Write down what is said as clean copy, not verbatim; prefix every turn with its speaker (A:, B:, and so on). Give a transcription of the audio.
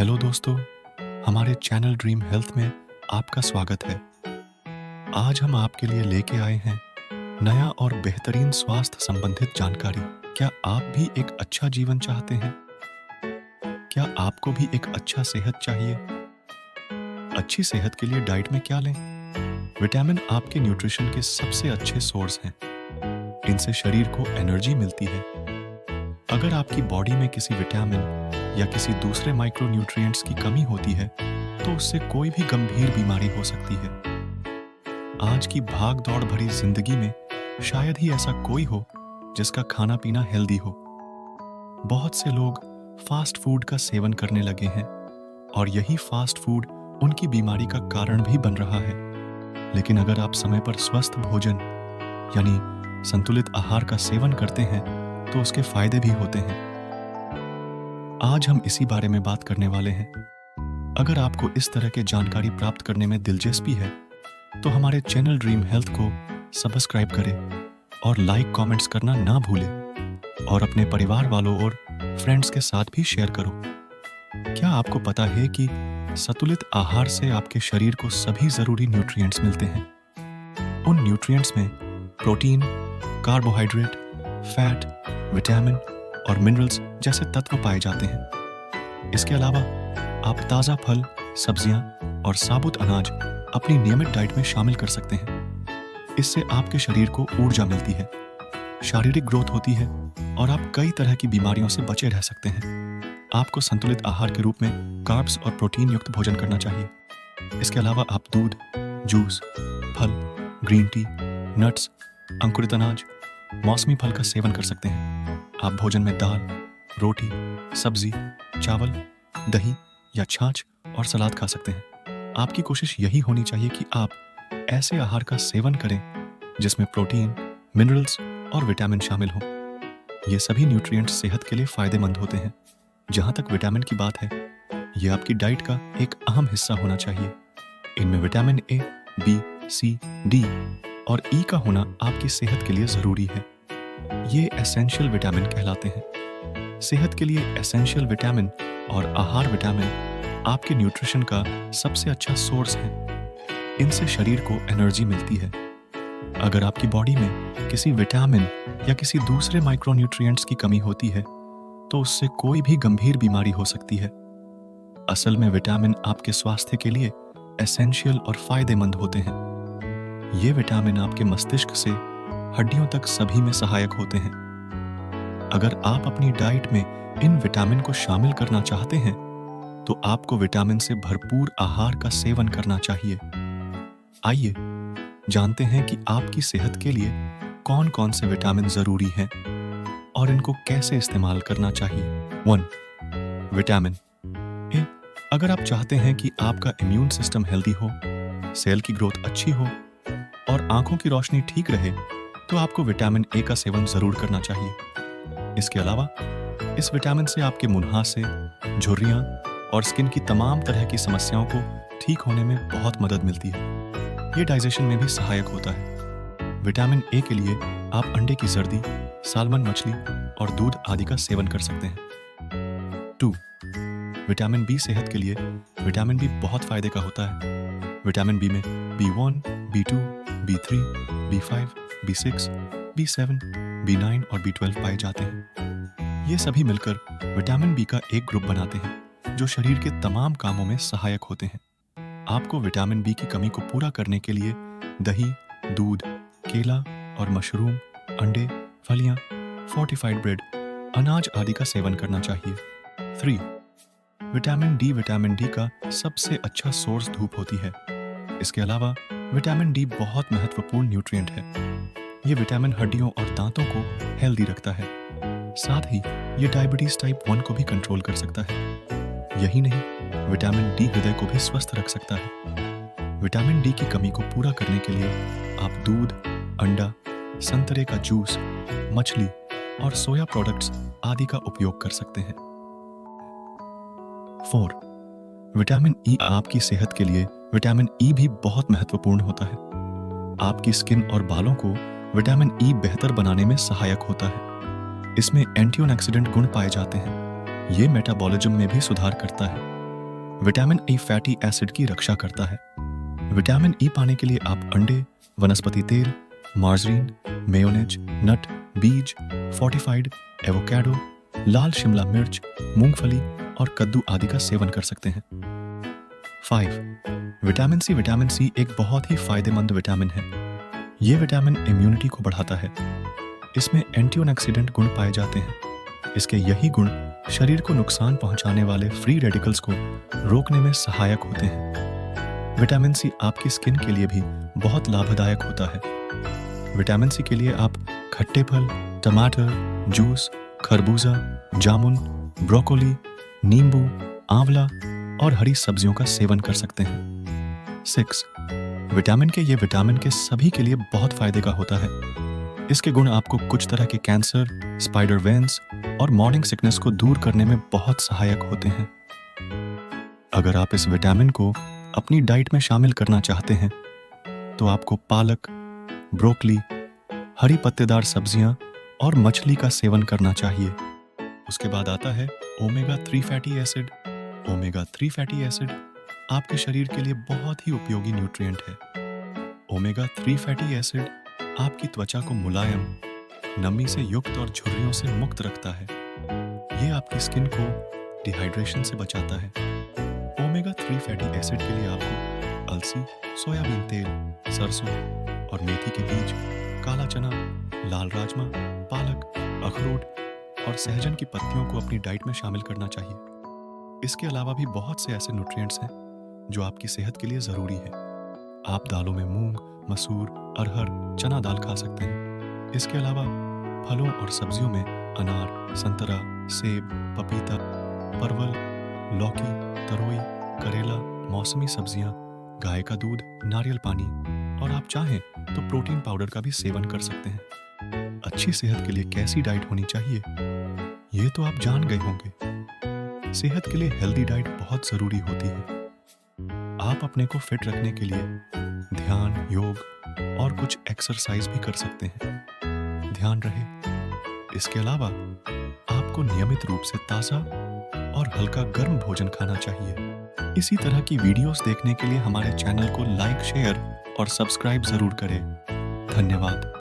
A: Hello दोस्तों, हमारे channel dream health में आपका स्वागत है। आज हम आपके लिए लेके आए हैं नया और बेहतरीन स्वास्थ्य संबंधित जानकारी। क्या आप भी एक अच्छा जीवन चाहते हैं? क्या आपको भी एक अच्छा सेहत चाहिए? अच्छी सेहत के लिए डाइट में क्या लें? विटामिन आपके न्यूट्रिशन के सबसे अच्छे सोर्स हैं। इनसे शरीर को एनर्जी मिलती है। अगर आपकी बॉडी में किसी विटामिन या किसी दूसरे माइक्रो न्यूट्रिएंट्स की कमी होती है, तो उससे कोई भी गंभीर बीमारी हो सकती है। आज की भाग दौड़ भरी जिंदगी में शायद ही ऐसा कोई हो जिसका खाना पीना हेल्दी हो। बहुत से लोग फास्ट फूड का सेवन करने लगे हैं और यही फास्ट फूड उनकी बीमारी का कारण भी बन रहा है। लेकिन अगर आप समय पर स्वस्थ भोजन यानी संतुलित आहार का सेवन करते हैं तो उसके फायदे भी होते हैं। आज हम इसी बारे में बात करने वाले हैं। अगर आपको इस तरह के जानकारी प्राप्त करने में दिलचस्पी है तो हमारे चैनल ड्रीम हेल्थ को सब्सक्राइब करें और लाइक कमेंट्स करना ना भूलें और अपने परिवार वालों और फ्रेंड्स के साथ भी शेयर करो। क्या आपको पता है कि संतुलित आहार से आपके शरीर को सभी जरूरी न्यूट्रिएंट्स मिलते हैं? उन न्यूट्रिएंट्स में प्रोटीन, कार्बोहाइड्रेट, फैट, विटामिन और मिनरल्स जैसे तत्व पाए जाते हैं। इसके अलावा आप ताज़ा फल, सब्जियां और साबुत अनाज अपनी नियमित डाइट में शामिल कर सकते हैं। इससे आपके शरीर को ऊर्जा मिलती है, शारीरिक ग्रोथ होती है और आप कई तरह की बीमारियों से बचे रह सकते हैं। आपको संतुलित आहार के रूप में कार्ब्स और प्रोटीन युक्त भोजन करना चाहिए। इसके अलावा आप दूध, जूस, फल, ग्रीन टी, नट्स, अंकुरित अनाज, मौसमी फल का सेवन कर सकते हैं। आप भोजन में दाल, रोटी, सब्जी, चावल, दही या छाछ और सलाद खा सकते हैं। आपकी कोशिश यही होनी चाहिए कि आप ऐसे आहार का सेवन करें जिसमें प्रोटीन, मिनरल्स और विटामिन शामिल हों। ये सभी न्यूट्रिएंट्स सेहत के लिए फायदेमंद होते हैं। जहाँ तक विटामिन की बात है, ये आपकी डाइट का एक अहम हिस्सा होना चाहिए। इनमें vitamin A, B, C, D और ई का होना आपकी सेहत के लिए जरूरी है। ये एसेंशियल विटामिन कहलाते हैं। सेहत के लिए एसेंशियल विटामिन और आहार विटामिन आपके न्यूट्रिशन का सबसे अच्छा सोर्स है। इनसे शरीर को एनर्जी मिलती है। अगर आपकी बॉडी में किसी विटामिन या किसी दूसरे माइक्रोन्यूट्रिएंट्स की कमी होती है तो उससे कोई भी गंभीर बीमारी हो सकती है। असल में विटामिन आपके स्वास्थ्य के लिए एसेंशियल और फायदेमंद होते हैं। ये विटामिन आपके मस्तिष्क से हड्डियों तक सभी में सहायक होते हैं। अगर आप अपनी डाइट में इन विटामिन को शामिल करना चाहते हैं तो आपको विटामिन से भरपूर आहार का सेवन करना चाहिए। आइए जानते हैं कि आपकी सेहत के लिए कौन कौन से विटामिन जरूरी हैं और इनको कैसे इस्तेमाल करना चाहिए। 1. Vitamin A. अगर आप चाहते हैं कि आपका इम्यून सिस्टम हेल्दी हो, सेल की ग्रोथ अच्छी हो और आंखों की रोशनी ठीक रहे तो आपको विटामिन ए का सेवन जरूर करना चाहिए। इसके अलावा इस विटामिन से आपके मुंहासे, झुर्रियां और स्किन की तमाम तरह की समस्याओं को ठीक होने में बहुत मदद मिलती है। ये डाइजेशन में भी सहायक होता है। विटामिन ए के लिए आप अंडे की जर्दी, साल्मन मछली और दूध आदि का सेवन कर सकते हैं। 2. Vitamin B. सेहत के लिए विटामिन बी बहुत फायदे का होता है। विटामिन बी में B1, B2, B3, B5, B6, B7, B9 और B12 पाए जाते हैं। ये सभी मिलकर विटामिन बी का एक ग्रुप बनाते हैं जो शरीर के तमाम कामों में सहायक होते हैं। आपको विटामिन बी की कमी को पूरा करने के लिए दही, दूध, केला और मशरूम, अंडे, फलियां, फोर्टिफाइड ब्रेड, अनाज आदि का सेवन करना चाहिए। 3. विटामिन डी का सबसे अच्छा सोर्स धूप होती है। इसके अलावा विटामिन डी बहुत महत्वपूर्ण न्यूट्रिएंट है। ये विटामिन हड्डियों और दांतों को हेल्दी रखता है। साथ ही ये डायबिटीज टाइप 1 को भी कंट्रोल कर सकता है। यही नहीं, विटामिन डी हृदय को भी स्वस्थ रख सकता है। विटामिन डी की कमी को पूरा करने के लिए आप दूध, अंडा, संतरे का जूस, मछली और सोया प्रोडक्ट्स आदि का उपयोग कर सकते हैं। 4. Vitamin E. आपकी सेहत के लिए विटामिन ई भी बहुत महत्वपूर्ण होता है। आपकी स्किन और बालों को विटामिन ई बेहतर बनाने में सहायक होता है। इसमें एंटीऑक्सीडेंट गुण पाए जाते हैं। ये मेटाबॉलिज्म में भी सुधार करता है। विटामिन ई फैटी एसिड की रक्षा करता है। विटामिन ई पाने के लिए आप अंडे, वनस्पति तेल, मार्जरीन, मेयोनेज, नट, बीज, फोर्टिफाइड एवोकाडो, लाल शिमला मिर्च, मूंगफली और कद्दू आदि का सेवन कर सकते हैं। 5. विटामिन सी एक बहुत ही फायदेमंद विटामिन है। ये विटामिन इम्यूनिटी को बढ़ाता है। इसमें एंटीऑक्सीडेंट गुण पाए जाते हैं। इसके यही गुण शरीर को नुकसान पहुंचाने वाले फ्री रेडिकल्स को रोकने में सहायक होते हैं। विटामिन सी आपकी स्किन के लिए भी बहुत लाभदायक होता है। विटामिन सी के लिए आप खट्टे फल, टमाटर, जूस, खरबूजा, जामुन, ब्रोकोली, नींबू, आंवला और हरी सब्जियों का सेवन कर सकते हैं। 6. ये विटामिन के सभी के लिए बहुत फायदे का होता है। इसके गुण आपको कुछ तरह के कैंसर, स्पाइडर वेन्स और मॉर्निंग सिकनेस को दूर करने में बहुत सहायक होते हैं। अगर आप इस विटामिन को अपनी डाइट में शामिल करना चाहते हैं तो आपको पालक, ब्रोकली, हरी पत्तेदार सब्जियां और मछली का सेवन करना चाहिए। उसके बाद आता है omega 3 fatty acid. Omega 3 fatty acid आपके शरीर के लिए बहुत ही उपयोगी न्यूट्रिएंट है। ओमेगा 3 फैटी एसिड आपकी त्वचा को मुलायम, नमी से युक्त और झुर्रियों से मुक्त रखता है। ये आपकी स्किन को डिहाइड्रेशन से बचाता है। ओमेगा 3 फैटी एसिड के लिए आपको अलसी, सोयाबीन तेल, सरसों और मेथी के बीज, काला चना, लाल राजमा, पालक, अखरोट और सहजन की पत्तियों को अपनी डाइट में शामिल करना चाहिए। इसके अलावा भी बहुत से ऐसे न्यूट्रिएंट्स हैं जो आपकी सेहत के लिए ज़रूरी है। आप दालों में मूंग, मसूर, अरहर, चना दाल खा सकते हैं। इसके अलावा फलों और सब्जियों में अनार, संतरा, सेब, पपीता, परवल, लौकी, तरोई, करेला, मौसमी सब्जियां, गाय का दूध, नारियल पानी और आप चाहें तो प्रोटीन पाउडर का भी सेवन कर सकते हैं। अच्छी सेहत के लिए कैसी डाइट होनी चाहिए, ये तो आप जान गए होंगे। सेहत के लिए हेल्दी डाइट बहुत ज़रूरी होती है। आप अपने को फिट रखने के लिए ध्यान, योग और कुछ एक्सरसाइज भी कर सकते हैं। ध्यान रहे, इसके अलावा आपको नियमित रूप से ताज़ा और हल्का गर्म भोजन खाना चाहिए। इसी तरह की वीडियोस देखने के लिए हमारे चैनल को लाइक, शेयर और सब्सक्राइब जरूर करें। धन्यवाद।